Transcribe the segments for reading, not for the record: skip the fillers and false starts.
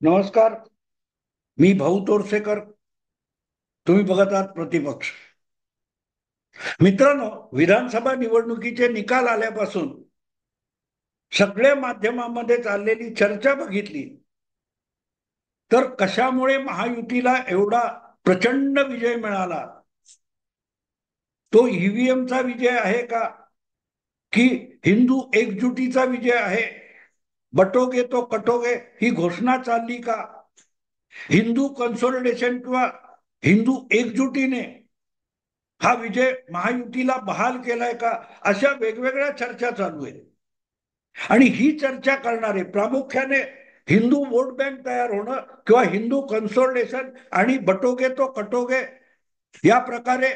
नमस्कार. मी भाऊ तोरसेकर. तुम्ही बघत आहात प्रतिपक्ष. मित्रांनो, विधानसभा निवडणुकीचे निकाल आल्यापासून सगळ्या माध्यमांमध्ये चाललेली चर्चा बघितली तर कशामुळे महायुतीला एवढा प्रचंड विजय मिळाला? तो ईव्हीएमचा विजय आहे का, की हिंदू एकजुटीचा विजय आहे? बटोगे तो कटोगे ही घोषणा चालली का? हिंदू कन्सोलिडेशन किंवा हिंदू एकजुटीने हा विजय महायुतीला बहाल केलाय का? अशा वेगवेगळ्या चर्चा चालू आहेत. आणि ही चर्चा करणारे प्रामुख्याने हिंदू वोट बँक तयार होणं किंवा हिंदू कन्सोलिडेशन आणि बटोगे तो कटोगे या प्रकारे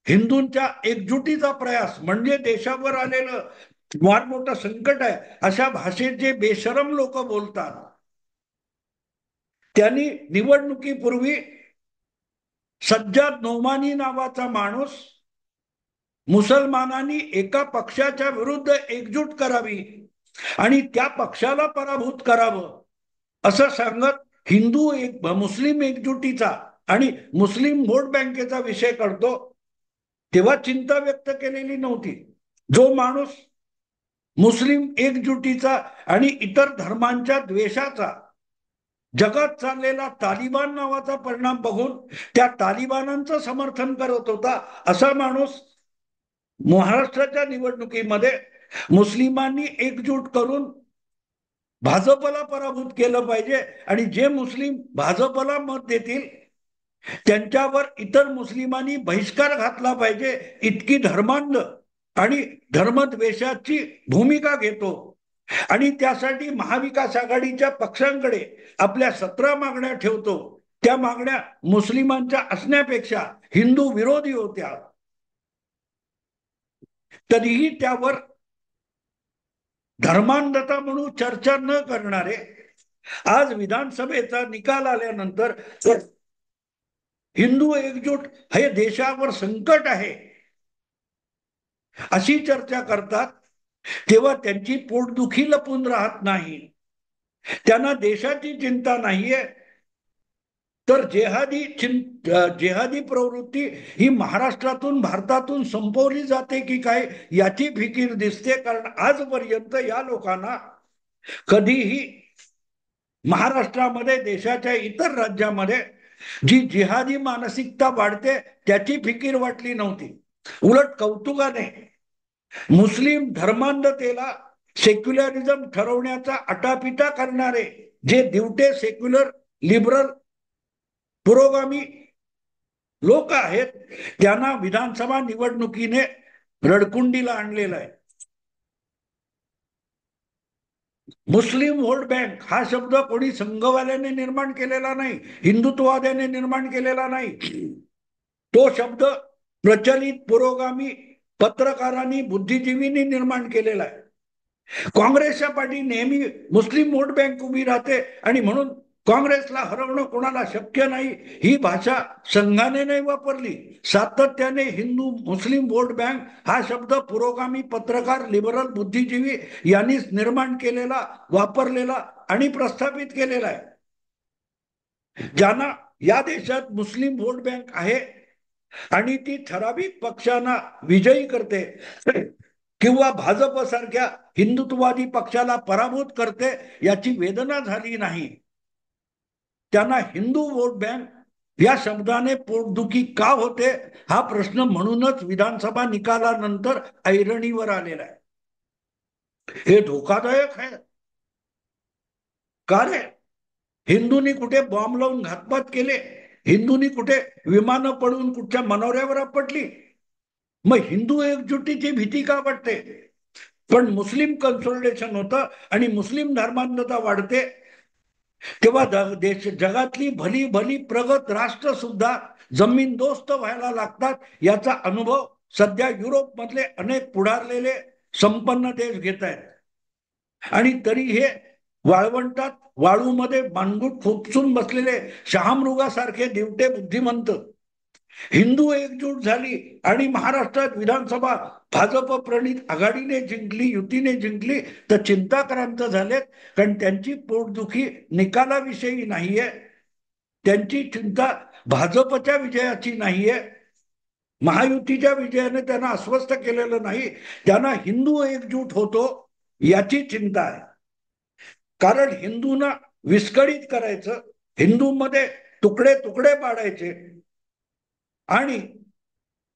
हिंदूंच्या एकजुटीचा प्रयास म्हणजे देशावर आलेलं फार मोठं संकट आहे अशा भाषेत जे बेशरम लोक बोलतात, त्यांनी निवडणुकीपूर्वी सज्जाद नोमानी नावाचा माणूस मुसलमानांनी एका पक्षाच्या विरुद्ध एकजूट करावी आणि त्या पक्षाला पराभूत करावं असं सांगत मुस्लिम एकजुटीचा आणि मुस्लिम वोट बँकेचा विषय करतो, तेव्हा चिंता व्यक्त केलेली नव्हती. जो माणूस मुस्लिम एकजुटीचा आणि इतर धर्मांच्या द्वेषाचा जगात चाललेला तालिबान नावाचा परिणाम बघून त्या तालिबानांचं समर्थन करत होता, असा माणूस महाराष्ट्राच्या निवडणुकीमध्ये मुस्लिमांनी एकजूट करून भाजपला पराभूत केलं पाहिजे आणि जे मुस्लिम भाजपला मत देतील त्यांच्यावर इतर मुस्लिमांनी बहिष्कार घातला पाहिजे, इतकी धर्मांध आणि धर्मद्वेषाची भूमिका घेतो. आणि त्यासाठी महाविकास आघाडीच्या पक्षांकडे आपल्या 17 मागण्या ठेवतो. त्या मागण्या मुस्लिमांच्या असण्यापेक्षा हिंदू विरोधी होत्या. तरीही त्यावर धर्मांधता म्हणून चर्चा न करणारे आज विधानसभेचा निकाल आल्यानंतर हिंदू एकजूट हे देशावर संकट आहे अशी चर्चा करतात, तेव्हा त्यांची पोटदुखी लपून राहत नाही. त्यांना देशाची चिंता नाहीये, तर जेहादी प्रवृत्ती ही महाराष्ट्रातून भारतातून संपवली जाते की काय याची फिकीर दिसते. कारण आजपर्यंत या लोकांना कधीही महाराष्ट्रामध्ये देशाच्या इतर राज्यामध्ये जी जिहादी मानसिकता वाढते त्याची फिकीर वाटली नव्हती. उलट कौतुकाने मुस्लिम धर्मांधतेला सेक्युलरिझम ठरवण्याचा अटापिटा करणारे जे दिवटे सेक्युलर लिबरल पुरोगामी लोक आहेत त्यांना विधानसभा निवडणुकीने रडकुंडीला आणलेलं आहे. मुस्लिम वोट बँक हा शब्द कोणी संघवाल्याने निर्माण केलेला नाही, हिंदुत्ववाद्याने निर्माण केलेला नाही. तो शब्द प्रचलित पुरोगामी पत्रकारांनी बुद्धिजीवींनी निर्माण केलेला आहे. काँग्रेसच्या पाठी नेहमी मुस्लिम वोट बँक उभी राहते आणि म्हणून काँग्रेसला हरवणं कोणाला शक्य नाही ही भाषा संघाने नाही वापरली. सातत्याने हिंदू मुस्लिम वोट बँक हा शब्द पुरोगामी पत्रकार लिबरल बुद्धिजीवी यांनीच निर्माण केलेला, वापरलेला आणि प्रस्थापित केलेला आहे. ज्यांना या देशात मुस्लिम वोट बँक आहे आणि ती ठराविक पक्षांना विजयी करते किंवा भाजप सारख्या हिंदुत्ववादी पक्षाला पराभूत करते याची वेदना झाली नाही, त्यांना हिंदू वोट बँक या शब्दाने पोटदुखी का होते हा प्रश्न म्हणूनच विधानसभा निकालानंतर ऐरणीवर आलेला आहे. हे धोकादायक आहे. का रे? हिंदूंनी कुठे बॉम्ब लावून घातपात केले? हिंदूंनी कुठे विमानं पडून कुठच्या मनोऱ्यावर आपटली? मग हिंदू एकजुटीची भीती का वाटते? पण मुस्लिम कन्सोलिडेशन होतं आणि मुस्लिम धर्मांधता वाढते तेव्हा जगातली भली भली प्रगत राष्ट्र सुद्धा जमीनदोस्त व्हायला लागतात. याचा अनुभव सध्या युरोप मधले अनेक पुढारलेले संपन्न देश घेत आहेत. आणि तरी हे वाळवंटात वाळूमध्ये मानगुट खुपसून बसलेले शहामृगासारखे दिवटे बुद्धिमंत हिंदू एकजूट झाली आणि महाराष्ट्रात विधानसभा भाजप प्रणित आघाडीने जिंकली, युतीने जिंकली, तर चिंताक्रांत झालेत. कारण त्यांची पोटदुखी निकालाविषयी नाहीये, त्यांची चिंता भाजपच्या विजयाची नाहीये, महायुतीच्या विजयाने त्यांना अस्वस्थ केलेलं नाही, त्यांना हिंदू एकजूट होतो याची चिंता आहे. कारण हिंदूंना विस्कळीत करायचं, हिंदूंमध्ये तुकडे तुकडे पाडायचे आणि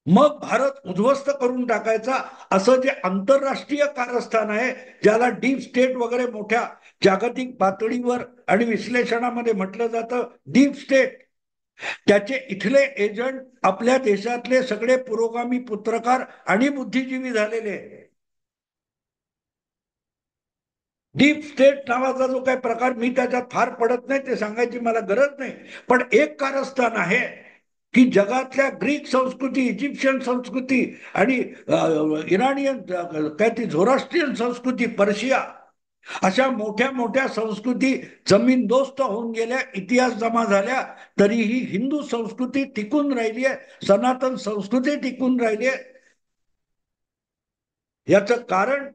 मग भारत उद्ध्वस्त करून टाकायचा, असं जे आंतरराष्ट्रीय कारस्थान आहे, ज्याला डीप स्टेट वगैरे मोठ्या जागतिक पातळीवर आणि विश्लेषणामध्ये म्हटलं जातं डीप स्टेट, त्याचे इथले एजंट आपल्या देशातले सगळे पुरोगामी पत्रकार आणि बुद्धिजीवी झालेले. डीप स्टेट नावाचा जो काही प्रकार, मी त्याच्यात फार पडत नाही, ते सांगायची मला गरज नाही, पण एक कारस्थान आहे की जगातल्या ग्रीक संस्कृती, इजिप्शियन संस्कृती आणि इराणियन काय ती झोरास्ट्रियन संस्कृती, पर्शिया, अशा मोठ्या मोठ्या संस्कृती जमीनदोस्त होऊन गेल्या, इतिहास जमा झाल्या, तरीही हिंदू संस्कृती टिकून राहिली आहे, सनातन संस्कृती टिकून राहिली आहे. याचं कारण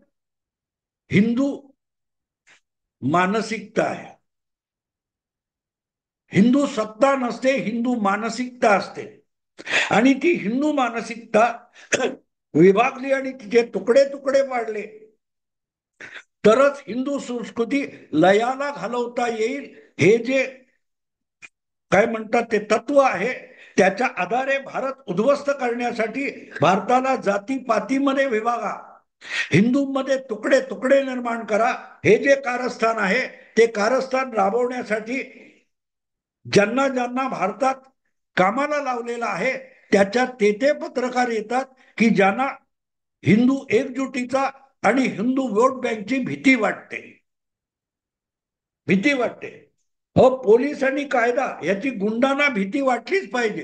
हिंदू मानसिकता आहे. हिंदू सत्ता नसते, हिंदू मानसिकता असते. आणि ती हिंदू मानसिकता विभागली आणि तिचे तुकडे तुकडे पाडले तरच हिंदू संस्कृती लयाला घालवता येईल. हे जे काय म्हणतात ते तत्व आहे, त्याच्या आधारे भारत उद्ध्वस्त करण्यासाठी भारताला जातीपातीमध्ये विभागा, हिंदूंमध्ये तुकडे तुकडे निर्माण करा, हे जे कारस्थान आहे ते कारस्थान राबवण्यासाठी ज्यांना ज्यांना भारतात कामाला लावलेला आहे त्याच्यात ते पत्रकार येतात की ज्यांना हिंदू एकजुटीचा आणि हिंदू वोट बँकची भीती वाटते. भीती वाटते. हो, पोलीस आणि कायदा याची गुंडांना भीती वाटलीच पाहिजे.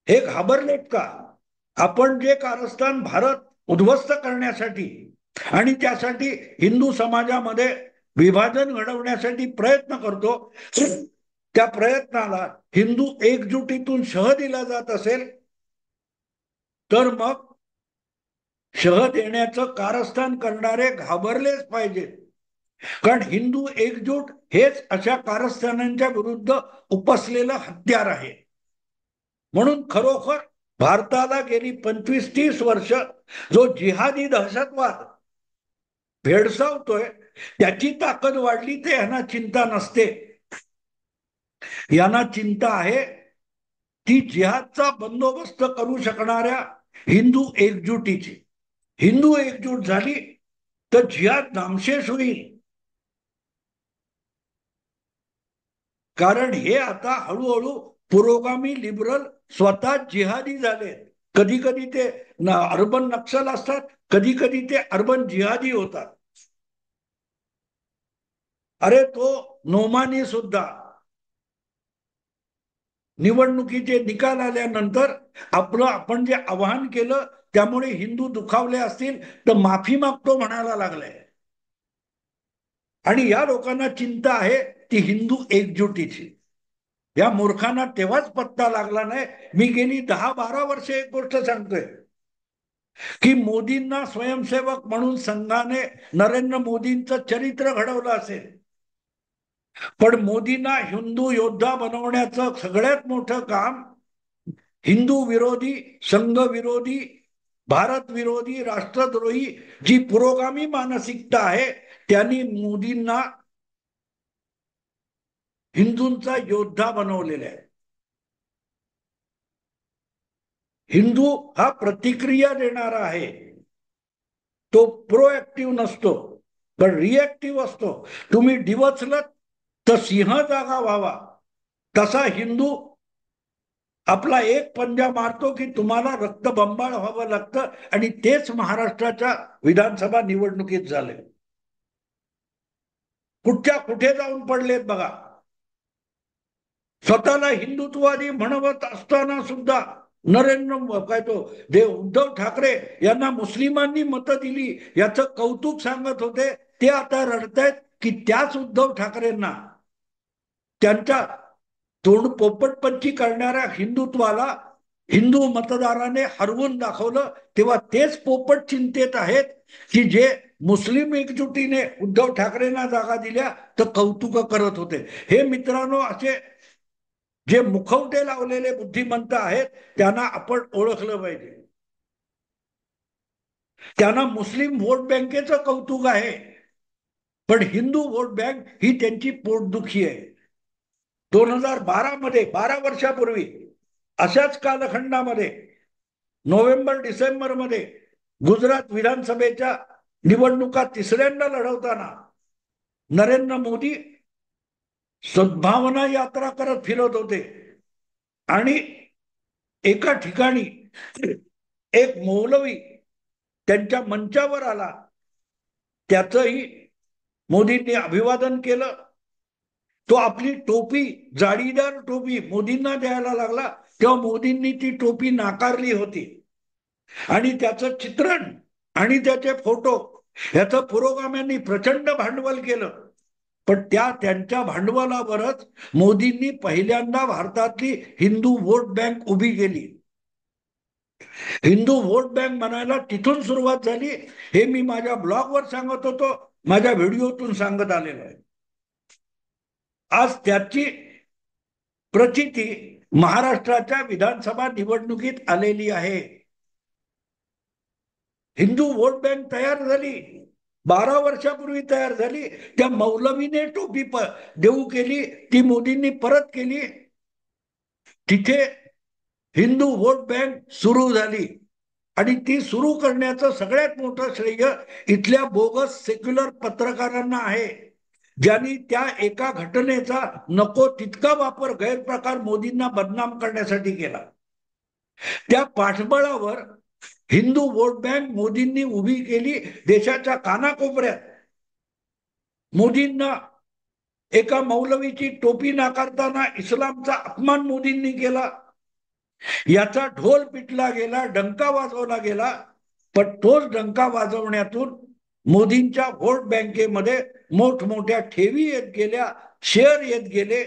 हे घाबरलेत का? आपण जे कारस्थान भारत उद्ध्वस्त करण्यासाठी आणि त्यासाठी हिंदू समाजामध्ये विभाजन घडवण्यासाठी प्रयत्न करतो, त्या प्रयत्नाला हिंदू एकजुटीतून शह दिला जात असेल तर मग शह देण्याचं कारस्थान करणारे घाबरलेच पाहिजेत. कारण हिंदू एकजूट हेच अशा कारस्थानांच्या विरुद्ध उपसलेलं हत्यार आहे. म्हणून खरोखर भारताला गेली 25-30 वर्ष जो जिहादी दहशतवाद भेडसावतोय त्याची ताकद वाढली, ते यांना चिंता नसते. यांना चिंता आहे ती जिहादचा बंदोबस्त करू शकणाऱ्या हिंदू एकजुटीची. हिंदू एकजूट झाली तर जिहाद नामशेष होईल. कारण हे आता हळूहळू पुरोगामी लिबरल स्वतः जिहादी झाले. कधी कधी ते अर्बन नक्षल असतात, कधी कधी ते अर्बन जिहादी होतात. अरे तो नोमानी सुद्धा निवडणुकीचे निकाल आल्यानंतर आपण जे आवाहन केलं त्यामुळे हिंदू दुखावले असतील तर माफी मागतो म्हणायला लागलाय. आणि या लोकांना चिंता आहे ती हिंदू एकजुटीची. या मूर्खांना तेव्हाच पत्ता लागला नाही. मी गेली 10-12 वर्षे एक गोष्ट सांगतोय की मोदींना स्वयंसेवक म्हणून संघाने नरेंद्र मोदींचं चरित्र घडवलं असेल, पण मोदींना हिंदू योद्धा बनवण्याचं सगळ्यात मोठं काम हिंदू विरोधी, संघ विरोधी, भारत विरोधी, राष्ट्रद्रोही जी पुरोगामी मानसिकता आहे त्यांनी मोदींना हिंदूंचा योद्धा बनवलेला आहे. हिंदू हा प्रतिक्रिया देणारा आहे, तो प्रोएक्टिव्ह नसतो पण रिएक्टिव्ह असतो. तुम्ही डिवचलत तर सिंह जागा व्हावा, तसा हिंदू आपला एक पंजा मारतो की तुम्हाला रक्तबंबाळ व्हावं लागतं. आणि तेच महाराष्ट्राच्या विधानसभा निवडणुकीत झाले. कुठच्या कुठे जाऊन पडलेत बघा. स्वतःला हिंदुत्ववादी म्हणवत असताना सुद्धा नरेंद्र काय तो उद्धव ठाकरे यांना मुस्लिमांनी मतं दिली याचं कौतुक सांगत होते. ते आता रडतायत की त्याच उद्धव ठाकरेंना त्यांच्या तोंड पोपटपंची करणाऱ्या हिंदुत्वाला हिंदू मतदाराने हरवून दाखवलं, तेव्हा तेच पोपट चिंतेत आहेत की जे मुस्लिम एकजुटीने उद्धव ठाकरेंना जागा दिल्या तर कौतुक करत होते. हे मित्रांनो, असे जे मुखवटे लावलेले बुद्धिमंत आहेत त्यांना आपण ओळखलं पाहिजे. त्यांना मुस्लिम व्होट बँकेचं कौतुक आहे, पण हिंदू व्होट बँक ही त्यांची पोटदुखी आहे. 2012 मध्ये, 12 वर्षापूर्वी अशाच कालखंडामध्ये नोव्हेंबर डिसेंबर मध्ये गुजरात विधानसभेच्या निवडणुका तिसऱ्यांदा लढवताना नरेंद्र मोदी सद्भावना यात्रा करत फिरत होते आणि एका ठिकाणी एक मौलवी त्यांच्या मंचावर आला. त्याचंही मोदींनी अभिवादन केलं. तो आपली टोपी, जाळीदार टोपी मोदींना द्यायला लागला, तेव्हा मोदींनी ती टोपी नाकारली होती आणि त्याचं चित्रण आणि त्याचे फोटो याचं पुरोगाम्यांनी प्रचंड भांडवल केलं. पण त्यांच्या भांडवलावरच मोदींनी पहिल्यांदा भारतातली हिंदू व्होट बँक उभी केली. हिंदू व्होट बँक म्हणायला तिथून सुरुवात झाली. हे मी माझ्या ब्लॉगवर सांगत होतो, माझ्या व्हिडिओतून सांगत आलेलो आहे. आज त्याची प्रचिती महाराष्ट्राच्या विधानसभा निवडणुकीत आलेली आहे. हिंदू व्होट बँक तयार झाली, 12 वर्षापूर्वी तयार झाली. त्या मौलवीने टोपी देऊ केली, ती मोदींनी परत केली. तिथे हिंदू व्होट बँक सुरू झाली आणि ती सुरू करण्याचं सगळ्यात मोठं श्रेय इथल्या बोगस सेक्युलर पत्रकारांना आहे, ज्यांनी त्या एका घटनेचा नको तितका वापर गैरप्रकार मोदींना बदनाम करण्यासाठी केला. त्या पाठबळावर हिंदू व्होट बँक मोदींनी उभी केली. देशाच्या कानाकोपऱ्यात मोदींना एका मौलवीची टोपी नाकारताना इस्लामचा अपमान मोदींनी केला, याचा ढोल पिटला गेला, डंका वाजवला गेला. पण तोच डंका वाजवण्यातून मोदींच्या व्होट बँकेमध्ये मोठमोठ्या ठेवी येत गेल्या, शेअर येत गेले.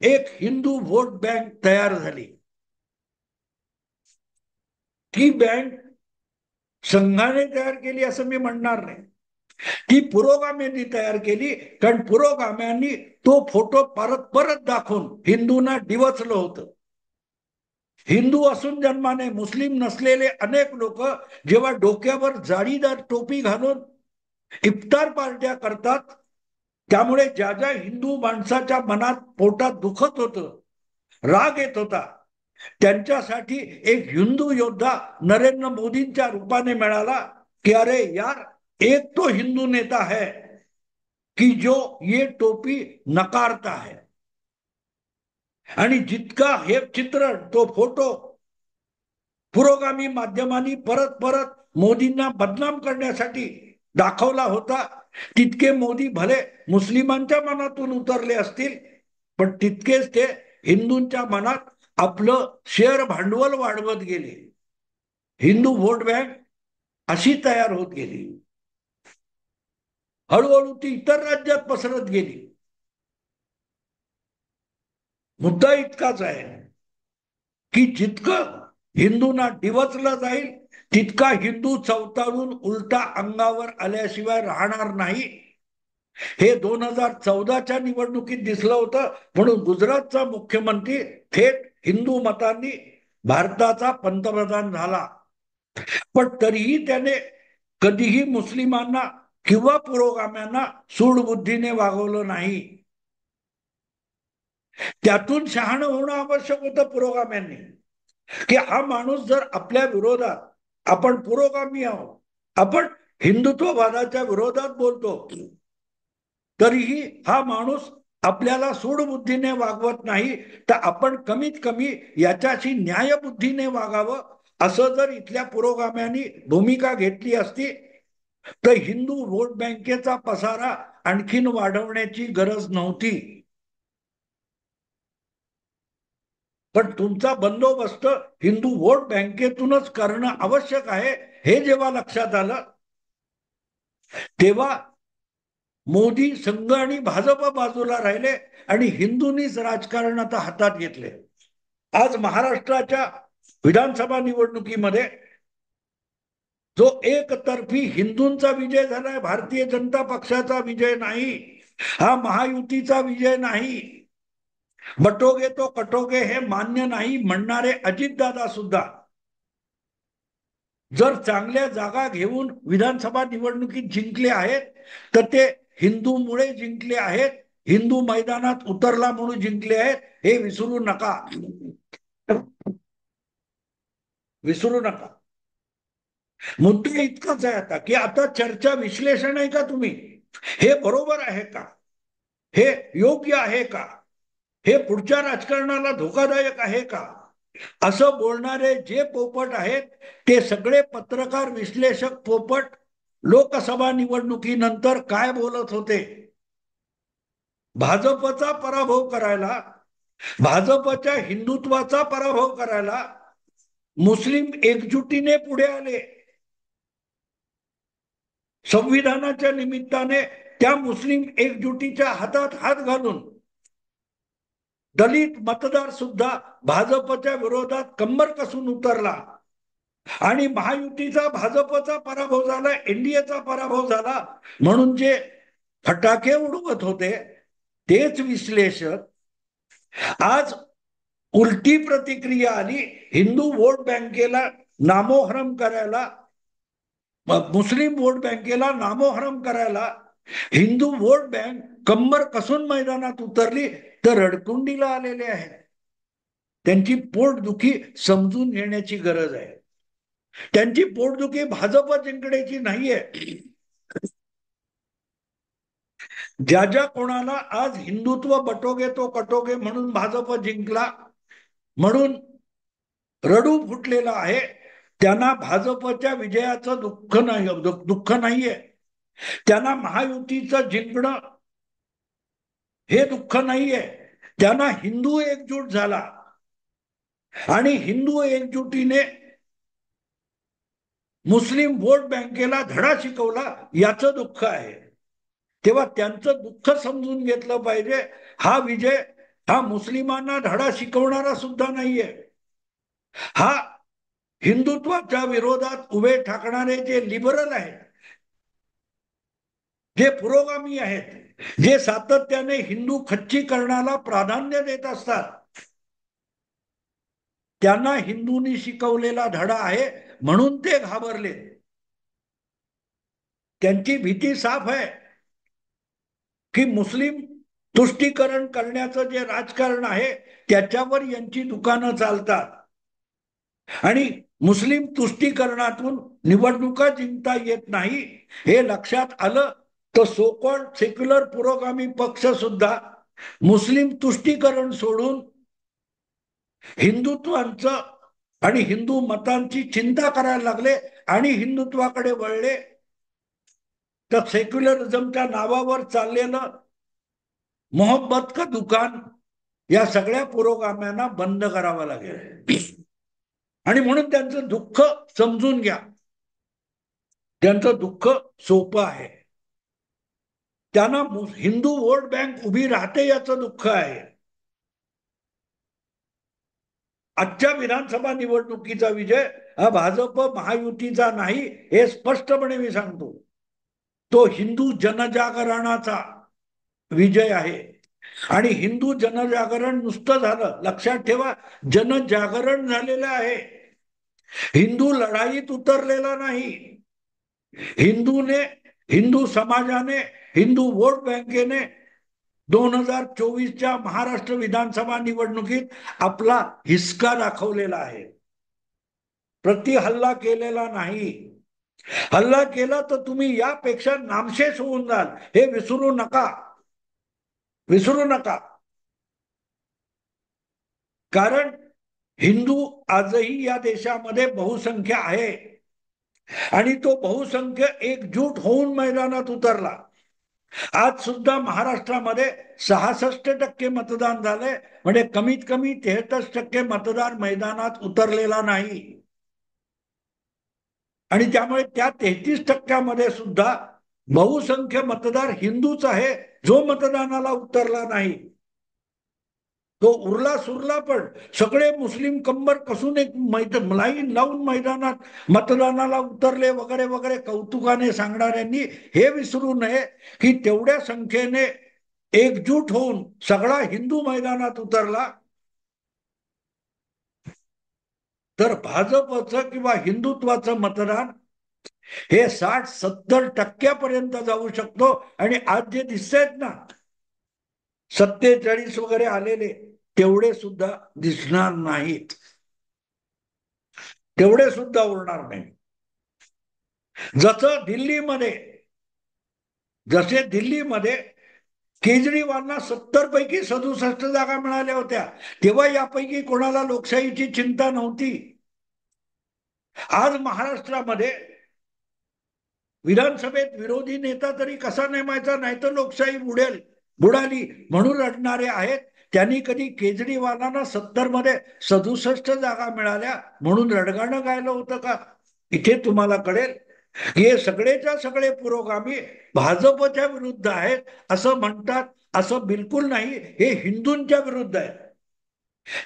एक हिंदू व्होट बँक तयार झाली. ती बँक संघाने तयार केली असं मी म्हणणार नाही, ती पुरोगाम्यांनी तयार केली. कारण पुरोगाम्यांनी तो फोटो परत परत दाखवून हिंदूंना डिवचलं होतं. हिंदू असून जन्माने मुस्लिम नसलेले अनेक लोक जेव्हा डोक्यावर जाळीदार टोपी घालून इफ्तार पार्ट्या करतात, त्यामुळे ज्या ज्या हिंदू माणसाच्या मनात पोटात दुखत होतं, राग येत होता, त्यांच्यासाठी एक हिंदू योद्धा नरेंद्र मोदींच्या रूपाने मिळाला की अरे यार, एक तो हिंदू नेता है कि जो ये टोपी नकारता है. आणि जितका हे चित्रण, तो फोटो पुरोगामी माध्यमांनी परत परत मोदींना बदनाम करण्यासाठी दाखवला होता, तितके मोदी भले मुस्लिमांच्या मनातून उतरले असतील, पण तितकेच ते हिंदूंच्या मनात आपलं शेअर भांडवल वाढवत गेले. हिंदू व्होट बँक अशी तयार होत गेली. हळूहळू ती इतर राज्यात पसरत गेली. मुद्दा इतकाच आहे की जितकं हिंदूंना डिवचलं जाईल, तितका हिंदू चवताळून उलटा अंगावर आल्याशिवाय राहणार नाही. हे 2014च्या निवडणुकीत दिसलं होतं. म्हणून गुजरातचा मुख्यमंत्री थेट हिंदू मतांनी भारताचा पंतप्रधान झाला. पण तरीही त्याने कधीही मुस्लिमांना किंवा पुरोगाम्यांना सूडबुद्धीने वागवलं नाही. त्यातून शहाणं होणं आवश्यक होतं पुरोगाम्यांनी, की हा माणूस जर आपल्या विरोधात, आपण पुरोगामी आहोत, आपण हिंदुत्ववादाच्या विरोधात बोलतो, तरीही हा माणूस आपल्याला सूडबुद्धीने वागवत नाही, तर आपण कमीत कमी याच्याशी न्यायबुद्धीने वागावं, असं जर इथल्या पुरोगाम्यांनी भूमिका घेतली असती तर हिंदू व्होट बँकेचा पसारा आणखीन वाढवण्याची गरज नव्हती. पण तुमचा बंदोबस्त हिंदू व्होट बँकेतूनच करणं आवश्यक आहे, हे जेव्हा लक्षात आलं, तेव्हा मोदी संघ आणि भाजप बाजूला राहिले आणि हिंदूंनीच राजकारण आता हातात घेतले. आज महाराष्ट्राच्या विधानसभा निवडणुकीमध्ये जो एकतर्फी हिंदूंचा विजय झालाय, भारतीय जनता पक्षाचा विजय नाही, हा महायुतीचा विजय नाही. बटोगे तो कटोगे हे मान्य नाही म्हणणारे अजितदादा सुद्धा जर चांगल्या जागा घेऊन विधानसभा निवडणुकीत जिंकले आहेत तर ते हिंदूमुळे जिंकले आहेत, हिंदू मैदानात उतरला म्हणून जिंकले आहेत, हे विसरू नका. विसरू नका. मुद्दा इतकाच आहे आता की आता चर्चा विश्लेषण आहे का तुम्ही, हे बरोबर आहे का, हे योग्य आहे का, हे पुढच्या राजकारणाला धोकादायक आहे का, असं बोलणारे जे पोपट आहेत ते सगळे पत्रकार विश्लेषक पोपट लोकसभा निवडणुकीनंतर काय बोलत होते. भाजपचा पराभव करायला, भाजपच्या हिंदुत्वाचा पराभव करायला मुस्लिम एकजुटीने पुढे आले. संविधानाच्या निमित्ताने त्या मुस्लिम एकजुटीच्या हातात हात घालून दलित मतदार सुद्धा भाजपच्या विरोधात कंबर कसून उतरला आणि महायुतीचा भाजपचा पराभव झाला, एनडीएचा पराभव झाला म्हणून जे फटाके उडवत होते तेच विश्लेषक आज उलटी प्रतिक्रिया आली. हिंदू वोट बँकेला नामोहरम करायला, मुस्लिम वोट बँकेला नामोहरम करायला हिंदू वोट बँक कंबर कसून मैदानात उतरली तर रडकुंडीला आलेले आहेत. त्यांची पोटदुखी समजून घेण्याची गरज आहे. त्यांची पोटदुखी भाजप जिंकण्याची नाहीये. ज्या ज्या कोणाला आज हिंदुत्व बटोगे तो कटोगे म्हणून भाजप जिंकला म्हणून रडू फुटलेला आहे, त्यांना भाजपच्या विजयाचं दुःख नाहीये. त्यांना महायुतीचं जिंकणं हे दुःख नाहीये. त्यांना हिंदू एकजूट झाला आणि हिंदू एकजुटीने मुस्लिम वोट बँकेला धडा शिकवला याचं दुःख आहे. तेव्हा त्यांचं दुःख समजून घेतलं पाहिजे. हा विजय हा मुस्लिमांना धडा शिकवणारा सुद्धा नाहीये. हा हिंदुत्वाच्या विरोधात उभे ठाकणारे जे लिबरल आहेत, जे पुरोगामी आहेत, जे सातत्याने हिंदू खच्चीकरणाला प्राधान्य देत असतात, त्यांना हिंदूंनी शिकवलेला धडा आहे म्हणून ते घाबरले. त्यांची भीती साफ आहे की मुस्लिम तुष्टीकरण करण्याचं जे राजकारण आहे त्याच्यावर यांची दुकानं चालतात आणि मुस्लिम तुष्टीकरणातून निवडणुका जिंकता येत नाही हे लक्षात आलं तर सो कॉल्ड सेक्युलर पुरोगामी पक्ष सुद्धा मुस्लिम तुष्टीकरण सोडून हिंदुत्वाचं आणि हिंदू मतांची चिंता करायला लागले आणि हिंदुत्वाकडे वळले. तर सेक्युलरिझमच्या नावावर चाललेलं मोहब्बत का दुकान या सगळ्या पुरोगाम्यांना बंद करावं लागेल. आणि म्हणून त्यांचं दुःख समजून घ्या. त्यांचं दुःख सोपं आहे. त्यांना हिंदू वोट बँक उभी राहते याचं दुःख आहे. आजच्या विधानसभा निवडणुकीचा विजय हा भाजप महायुतीचा नाही हे स्पष्टपणे मी सांगतो. तो हिंदू जनजागरणाचा विजय आहे. आणि हिंदू जनजागरण नुसतं झालं, लक्षात ठेवा, जनजागरण झालेलं आहे. हिंदू लढाईत उतरलेला नाही. हिंदू समाजाने, हिंदू वोट बँकेने 2024च्या महाराष्ट्र विधानसभा निवडणुकीत आपला हिसका दाखवलेला आहे. प्रति हल्ला केलेला नाही. हल्ला केला तर तुम्ही यापेक्षा नामशेष होऊन जाल, हे विसरू नका. विसरू नका. कारण हिंदू आजही या देशामध्ये बहुसंख्य आहे आणि तो बहुसंख्य एकजूट होऊन मैदानात उतरला. आज सुद्धा महाराष्ट्रामध्ये 66% मतदान झालंय, म्हणजे कमीत कमी 33% मतदार मैदानात उतरलेला नाही. आणि त्यामुळे त्या 33% सुद्धा बहुसंख्य मतदार हिंदूच आहे, जो मतदानाला उतरला नाही तो उरला सुरला, पण सगळे मुस्लिम कंबर कसून एक लाईन लावून मैदानात मतदानाला उतरले वगैरे वगैरे कौतुकाने सांगणाऱ्यांनी हे विसरू नये की तेवढ्या संख्येने एकजूट होऊन सगळा हिंदू मैदानात उतरला तर भाजपचं किंवा हिंदुत्वाचं मतदान हे 60-70% जाऊ शकतो. आणि आज जे दिसत ना 47 वगैरे आलेले, तेवढे सुद्धा दिसणार नाहीत, तेवढे सुद्धा उरणार नाही. जसे दिल्लीमध्ये केजरीवालना 70 पैकी 67 जागा मिळाल्या होत्या, तेव्हा यापैकी कोणाला लोकशाहीची चिंता नव्हती. आज महाराष्ट्रामध्ये विधानसभेत विरोधी नेता तरी कसा नेमायचा, नाही तर लोकशाही बुडाली म्हणून रडणारे आहेत. त्यांनी कधी केजरीवालांना 70 मध्ये 67 जागा मिळाल्या म्हणून रडगाणं गायलं होतं का? इथे तुम्हाला कळेल हे सगळेच्या सगळे पुरोगामी भाजपच्या विरुद्ध आहेत असं म्हणतात, असं बिलकुल नाही. हे हिंदूंच्या विरुद्ध आहे.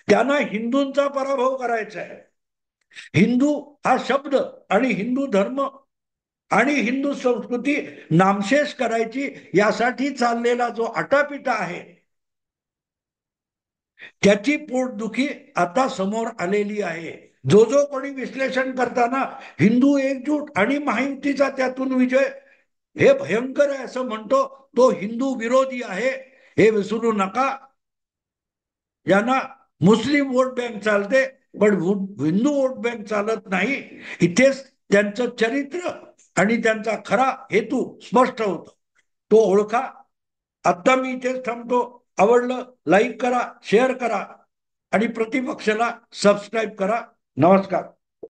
त्यांना हिंदूंचा पराभव करायचा आहे. हिंदू हा शब्द आणि हिंदू धर्म आणि हिंदू संस्कृती नामशेष करायची यासाठी चाललेला जो आटापिटा आहे, त्याची पोटदुखी आता समोर आलेली आहे. जो जो कोणी विश्लेषण करताना हिंदू एकजूट आणि महायुतीचा त्यातून विजय हे भयंकर आहे असं म्हणतो, तो हिंदू विरोधी आहे, हे विसरू नका. यांना मुस्लिम वोट बँक चालते पण हिंदू वोट बँक चालत नाही. इथेच त्यांचं चरित्र आणि त्यांचा खरा हेतू स्पष्ट होतो, तो ओळखा. आता मी इथेच थांबतो. आवडलं लाईक करा, शेअर करा आणि प्रतिपक्षाला सबस्क्राईब करा. नमस्कार.